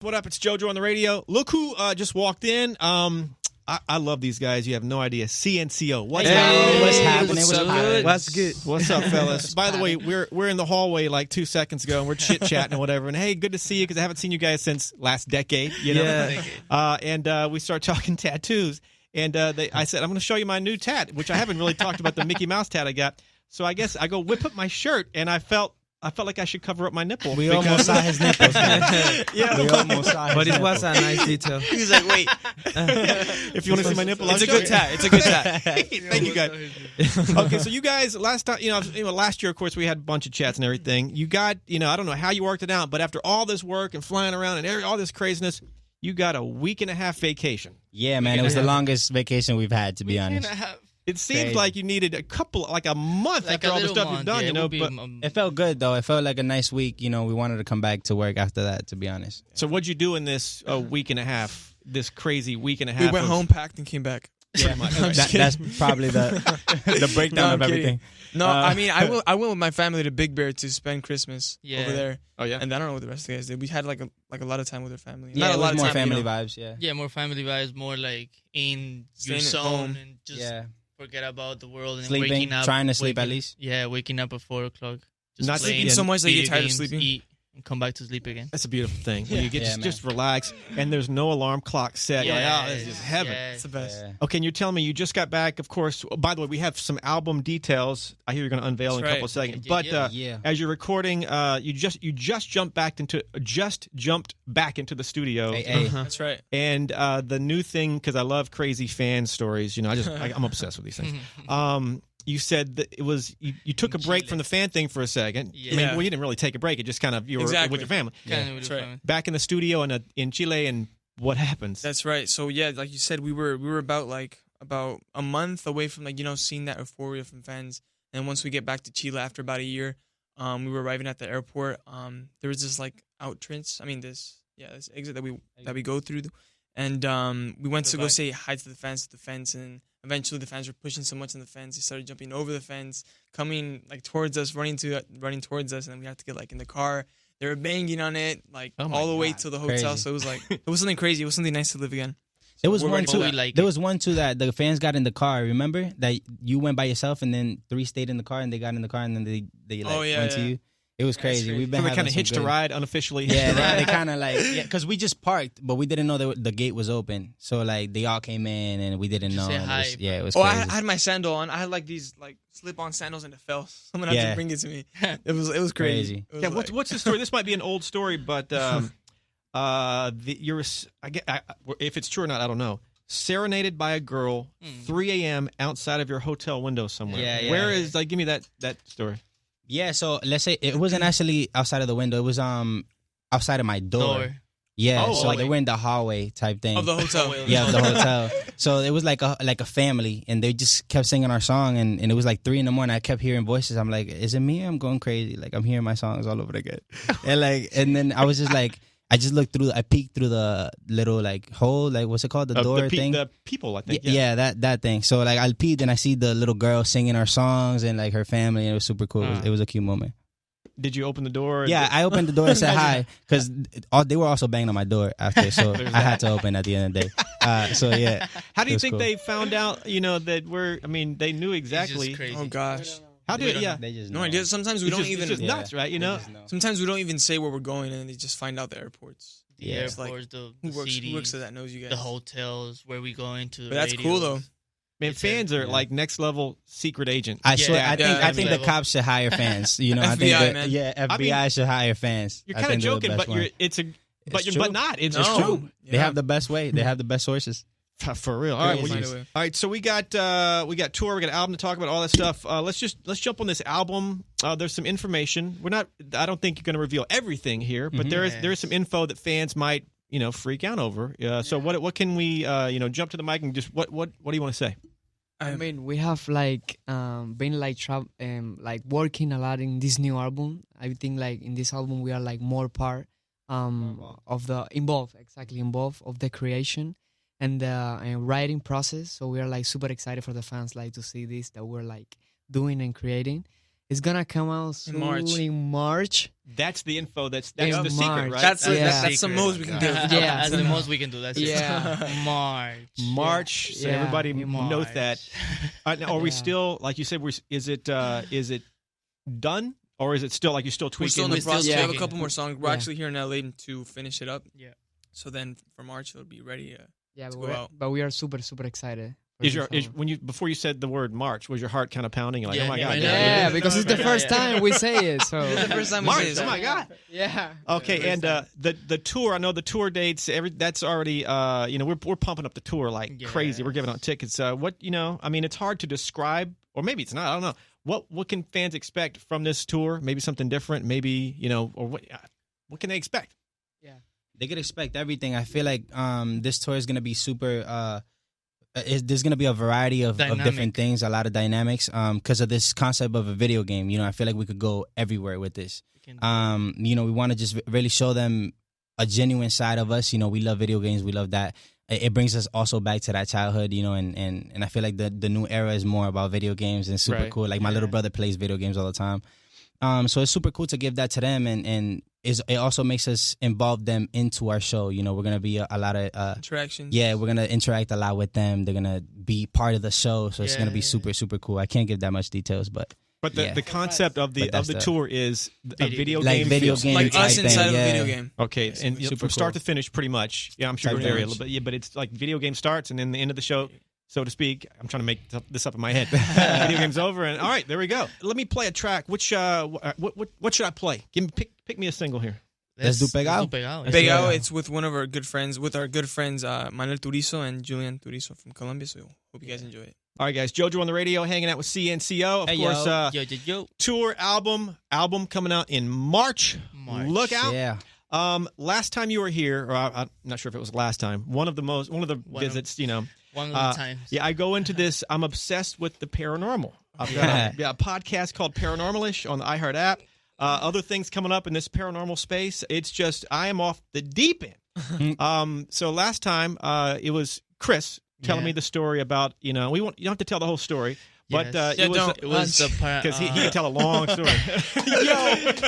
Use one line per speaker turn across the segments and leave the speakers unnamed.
What up? It's JoJo on the radio. Look who just walked in. I love these guys. You have no idea. CNCO. What's happening?
What's happening?
What's good?
What's up, fellas? By the way, we're in the hallway like 2 seconds ago, and we're chit-chatting and whatever. And, hey, good to see you because I haven't seen you guys since last decade. You know?
Yeah.
And we start talking tattoos. And I said, I'm going to show you my new tat, which I haven't really talked about the Mickey Mouse tat I got. So I guess I go whip up my shirt, and I felt like I should cover up my nipple.
We almost saw his nipples.
Yeah,
we almost saw his
But it
nipples.
was a nice detail.
He's like, wait. If you want to see my nipple,
It's a good tat. It's a good tat.
Thank you, guys. Okay, so you guys, last year, of course, we had a bunch of chats and everything. You got, I don't know how you worked it out, but after all this work and flying around and all this craziness, you got a week and a half vacation.
Yeah, man. It was the longest vacation we've had, to be honest.
It seems
Crazy.
like you needed a month after all the stuff you've done, but
It felt good, though. It felt like a nice week. We wanted to come back to work after that, to be honest.
So what'd you do in this week and a half, this crazy week and a half?
We went home, packed, and came back.
Pretty much.
That's probably the breakdown of everything.
No, I mean, I went with my family to Big Bear to spend Christmas over there.
Oh, yeah?
And I don't know what the rest of the guys did. We had like a lot of time with our family.
Yeah,
Not
it
a
was
lot of
more
time,
family vibes, yeah.
Yeah, more family vibes, more like in your
Staying at
zone
home.
and just
Yeah.
forget about the world and
Sleeping,
waking up.
trying to sleep at least.
Yeah, waking up at 4 o'clock. Just
Not
playing
sleeping
so much that you get
video
tired of
games,
sleeping.
Eat, and come back to sleep again.
That's a beautiful thing. When you get
Yeah,
just relax, and there's no alarm clock set. You're like,
Yeah,
oh, this is just heaven.
yeah.
It's the best.
Yeah.
Okay, and you're telling me you just got back, of course. By the way, we have some album details. I hear you're going to unveil in a
That's
couple of seconds.
Yeah,
But
yeah.
as you're recording, you just jumped back into the studio.
Hey.
That's right.
And the new thing, because I love crazy fan stories. I'm obsessed with these things. You said that it was you took a break from the fan thing for a second.
Yeah.
I mean,
Yeah.
well, you didn't really take a break. It just kind of you were
Exactly.
with your family.
Kind of
That's
with
right.
fun.
Back in the studio in Chile, and what happens?
That's right. So yeah, like you said, we were about a month away from seeing that euphoria from fans. And once we get back to Chile after about a year, we were arriving at the airport. There was this entrance. I mean this exit that we go through, and we went to go say hi to the fence, and eventually the fans were pushing so much on the fence, they started jumping over the fence, coming towards us, running towards us, and then we had to get in the car. They were banging on it all the way to the hotel.
Crazy.
So it was it was something crazy. It was something nice to live again.
There was
We're
one
ready for
too.
that.
There was one too that the fans got in the car. Remember that you went by yourself, and then 3 stayed in the car, and they got in the car, and then they went to you. It was crazy.
crazy.
We've been
So they
having
kind of
some
hitched
good-
a ride unofficially.
Yeah, they kind of because we just parked, but we didn't know that the gate was open. So they all came in, and we didn't know.
Just say
and
hi,
it was
Oh,
crazy.
I had my sandal on. I had these slip-on sandals, and it fell. Someone had
Yeah.
to bring it to me. It was crazy. It was
Yeah, what's the story? This might be an old story, but if it's true or not, I don't know. Serenaded by a girl, 3 a.m. outside of your hotel window somewhere.
Yeah.
Where is give me that story?
Yeah, so let's say it wasn't actually outside of the window. It was outside of my door. Yeah,
Oh,
so
like-
they were in the hallway type thing.
of the hotel.
Yeah, of the hotel. So it was like a family, and they just kept singing our song, and it was 3 a.m. I kept hearing voices. I'm like, is it me? I'm going crazy. I'm hearing my songs all over again. And then I was just I just looked through. I peeked through the little hole. What's it called? The door thing.
The people, I think.
Yeah, that thing. So I peeked and I see the little girl singing our songs and her family, and it was super cool. It was a cute moment.
Did you open the door?
Yeah, I opened the door and said hi because they were also banging on my door after, so I had to open at the end of the day. So yeah.
How do you
it was
think
cool.
they found out? That they knew exactly.
It's just crazy.
Oh gosh,
How did? Yeah.
They just
no
know.
idea. Sometimes we don't
It's
even.
just nuts, right?
They just know.
Sometimes we don't even say where we're going, and they just find out the airports.
The
Yeah.
It's
airports, the
Who works
cities,
at that knows you guys.
the hotels, where we going to.
But that's cool though.
Man,
It's
fans are
yeah.
next level secret agent.
I swear, I
Yeah,
think the
level.
cops should hire fans. I
FBI,
think
man.
FBI should hire fans.
You're
I
kind of
think they're the
joking,
best
but
one.
it's
true.
not. It's
No.
true.
They have the best way. They have the best sources.
For real. All right,
We'll
well,
find
you-
a way.
all right. So we got tour, we got an album to talk about, all that stuff. Let's jump on this album. There's some information. I don't think you're going to reveal everything here, but there is some info that fans might freak out over. So what can we jump to the mic and just what do you want to say?
I mean, we have been working a lot in this new album. I think in this album we are more part of the involved of the creation and the writing process. So we are super excited for the fans to see this that we're doing and creating. It's gonna come out soon in March.
That's the info. That's
In
the secret,
March.
right?
That's the
secret.
most we can do.
Yeah.
That's the most we can do. That's
Yeah.
it.
March. So
Yeah.
everybody
March.
knows that. Now, are we
Yeah.
still, like you said, is it done, or is it still like you're still tweaking?
We're still in the
We're still
process. We have a
tweaking.
couple more songs. We're
Yeah.
actually here in LA to finish it up.
Yeah.
So then for March it'll be ready.
Yeah,
to
but
go out.
we are super excited. for
Is
this
your
album.
when you before you said the word March, was your heart kind of pounding? You're like,
Yeah,
oh my
yeah,
god,
right
yeah.
now.
Yeah, because it's the
Yeah.
first time we say it. So
It's the first time we
March.
say it.
Oh my god.
yeah.
Okay, and the tour. I know the tour dates. That's already. We're pumping up the tour like crazy. We're giving out tickets. It's hard to describe, or maybe it's not. I don't know. What can fans expect from this tour? Maybe something different. Maybe or what can they expect?
They could expect everything. I feel like this tour is gonna be super. There's gonna be a variety of different things, a lot of dynamics. Because of this concept of a video game. I feel like we could go everywhere with this. We want to just really show them a genuine side of us. We love video games. We love that. It brings us also back to that childhood. And I feel like the new era is more about video games and super
Right.
cool. Like my little brother plays video games all the time. So it's super cool to give that to them, and it also makes us involve them into our show. We're gonna be a lot of
Interactions.
yeah, we're gonna interact a lot with them. They're gonna be part of the show, so it's gonna be super cool. I can't give that much details, but
The concept of the tour is a video
like
game
video
feel.
game
Like
type
us
thing,
inside of a
yeah.
video game.
Okay, and
super
from start
cool.
to finish, pretty much. Yeah, I'm sure
Type
you're very,
much.
but it's like video game starts, and then the end of the show, so to speak. I'm trying to make this up in my head. Video game's over, and all right, there we go. Let me play a track. Which what should I play? Pick me a single here.
Let's do Pegao.
Pegao, it's with our good friends, Manuel Turizo and Julian Turizo from Colombia. So hope you guys enjoy it.
All right, guys. JoJo on the radio, hanging out with CNCO. Of
Hey,
course,
Yo.
tour album coming out in March. Look out.
Yeah.
Last time you were here, or I'm not sure if it was last time. One of the visits.
One of the times.
Yeah, I go into this. I'm obsessed with the paranormal. I've got a podcast called Paranormalish on the iHeart app. Other things coming up in this paranormal space. It's just I am off the deep end. So last time it was Chris telling me the story about you don't have to tell the whole story, but
Yes.
it was
It was the
because he can tell a long story.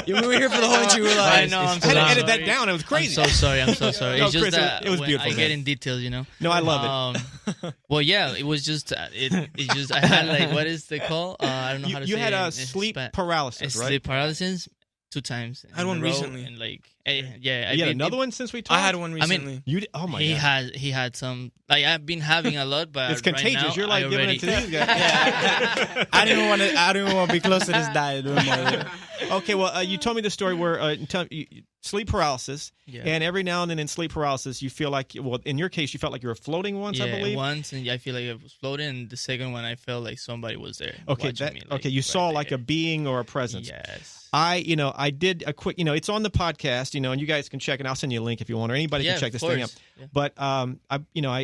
We were here for the whole intro. We were
I
like,
know.
I
I'm
had
so
to edit
sorry.
that down. It was crazy.
I'm so sorry.
No,
It's just
Chris,
that
it was
when
beautiful,
I get in details,
No, I love it.
Well, yeah, it was just it just I had like what is it called? I don't know how to
You
say
had
it.
a
in
sleep
Spanish.
paralysis, right?
Sleep paralysis 2 times.
I had one
in a row,
recently.
And like,
You had another one since we talked.
I had one
I mean,
recently.
You did? Oh my
He
god!
had some. Like I've been having a lot, but
It's
right
contagious.
now,
You're like
I
giving
already,
it to these guys.
I didn't want to be close to this diet.
Okay, well, you told me the story where sleep paralysis,
Yeah.
and every now and then in sleep paralysis, you feel like, well, in your case, you felt like you were floating once, I believe.
Once, and I feel like I was floating. And the second one, I felt like somebody was there.
Okay,
watching me, like,
you
right
saw like a
there.
being or a presence.
Yes.
I did a quick, it's on the podcast, and you guys can check it. I'll send you a link if you want, or anybody
Yeah,
can check
of
this thing out.
course. Yeah.
But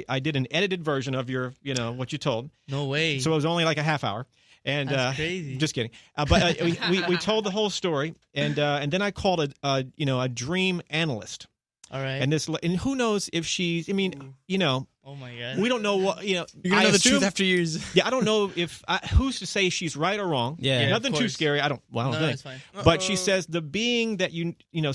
I did an edited version of your, what you told.
No way.
So it was only like a half hour. And
That's crazy.
Just kidding. But we told the whole story, and then I called a dream analyst.
All right.
And who knows if she's? I mean,
oh my god.
we don't know what
You're gonna know the truth after years.
Yeah, I don't know if who's to say she's right or wrong.
Yeah,
nothing
of
too
course.
scary. I don't
No,
think.
it's fine.
But she says the being that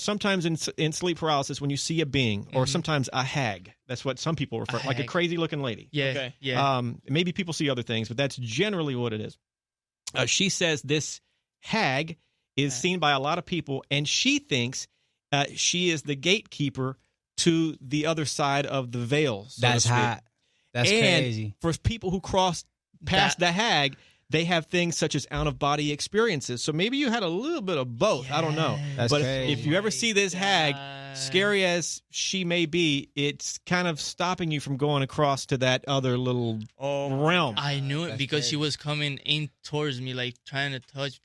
sometimes in sleep paralysis when you see a being or sometimes a hag. That's what some people refer like a
hag.
crazy looking lady.
Yeah.
Okay.
Yeah.
Maybe people see other things, but that's generally what it is. She says this hag is seen by a lot of people, and she thinks she is the gatekeeper to the other side of the veil. So
That's
to speak.
hot. That's
And
crazy.
for people who cross past the hag, they have things such as out-of-body experiences. So maybe you had a little bit of both. I don't know.
That's
but
crazy.
if you ever see this hag, scary as she may be, it's kind of stopping you from going across to that other little realm.
I knew it
That's
because she
crazy.
was coming in towards me, like trying to touch,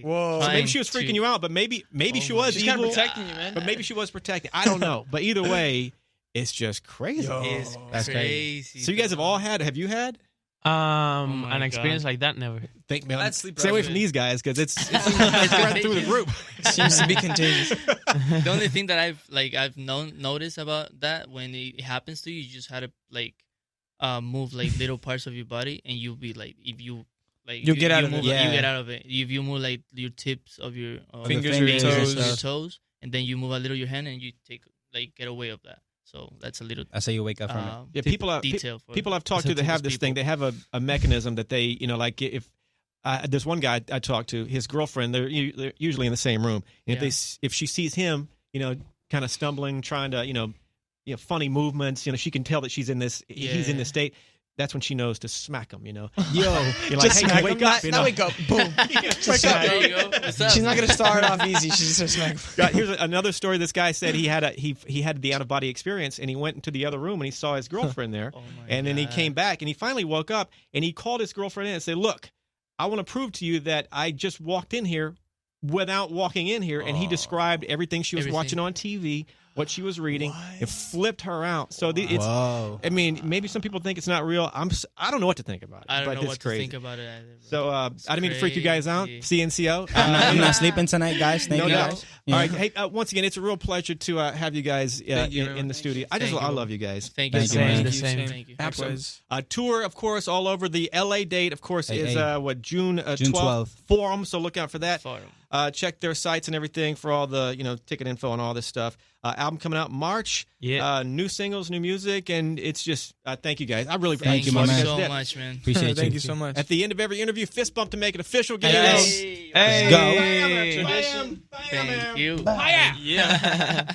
Whoa.
So maybe she was freaking you out, but maybe she was
She's kind
evil.
of protecting you, man.
But maybe she was protecting. I don't know. But either way, it's just crazy.
It's
That's
crazy.
So you guys have you had?
my
An experience
God.
like that, never.
That's sleep
Stay away from
paralysis.
these guys because it's spread through the group.
Seems to be contagious.
The only thing that I've noticed about that when it happens to you, you just had to move like little parts of your body, and you'll be like, if you like
You get out of
move,
it.
Yeah.
You get out of it. If you move like your tips of your
Fingers
or
fingers
toes.
or your toes, and then you move a little your hand and you take like get away of that. So that's a little
That's how you wake up from it.
Yeah,
tip-
people are
detail for
people I've talked to
for
that have
those
this thing.
people.
They have a mechanism that they, like if there's one guy I talked to, his girlfriend, they're usually in the same room, and if she sees him, kind of stumbling, trying to, funny movements, she can tell that he's in this state. That's when she knows to smack him, Yo, you're like, hey,
smack
wake
him.
up,
Not wake up. Boom. Wake up.
There you go. What's up?
She's not gonna start off easy. She's just gonna smack him.
Here's another story. This guy said he had the out of body experience, and he went into the other room and he saw his girlfriend there,
Oh my
and then he
God.
came back and he finally woke up and he called his girlfriend in and said, "Look, I want to prove to you that I just walked in here without walking in here," and he described everything she was watching on TV, what she was reading. It flipped her out. So it's.
Whoa.
I mean, maybe some people think it's not real. I don't know what to think about it.
I don't
but
know
it's
what
crazy.
to think about it either. bro.
So I didn't mean to freak you guys out.
Crazy.
CNCO.
I'm not sleeping tonight, guys. Thank
No
you,
doubt.
guys.
All right. Hey, once again, it's a real pleasure to have you guys
Thank you,
in the studio. I
Thank you.
love you guys.
Thank you
Thank
so
you,
much.
man.
The same.
Thank you.
Absolutely. Tour, of course, all over. The LA date, of course,
Hey,
is
hey.
June
June
12th. Forum. So look out for that.
Forum.
Check their sites and everything for all the ticket info and all this stuff. Album coming out March.
Yeah.
New singles, new music, and it's just thank you guys. I really
Thank you,
appreciate
my
what
man.
guys
so
did.
much, man.
Appreciate
Thank
you.
you so much.
At the end of every interview, fist bump to make it official. Give
Yes.
it
Let's go.
Bam, bam, bam,
Thank you.
bam.
Yeah.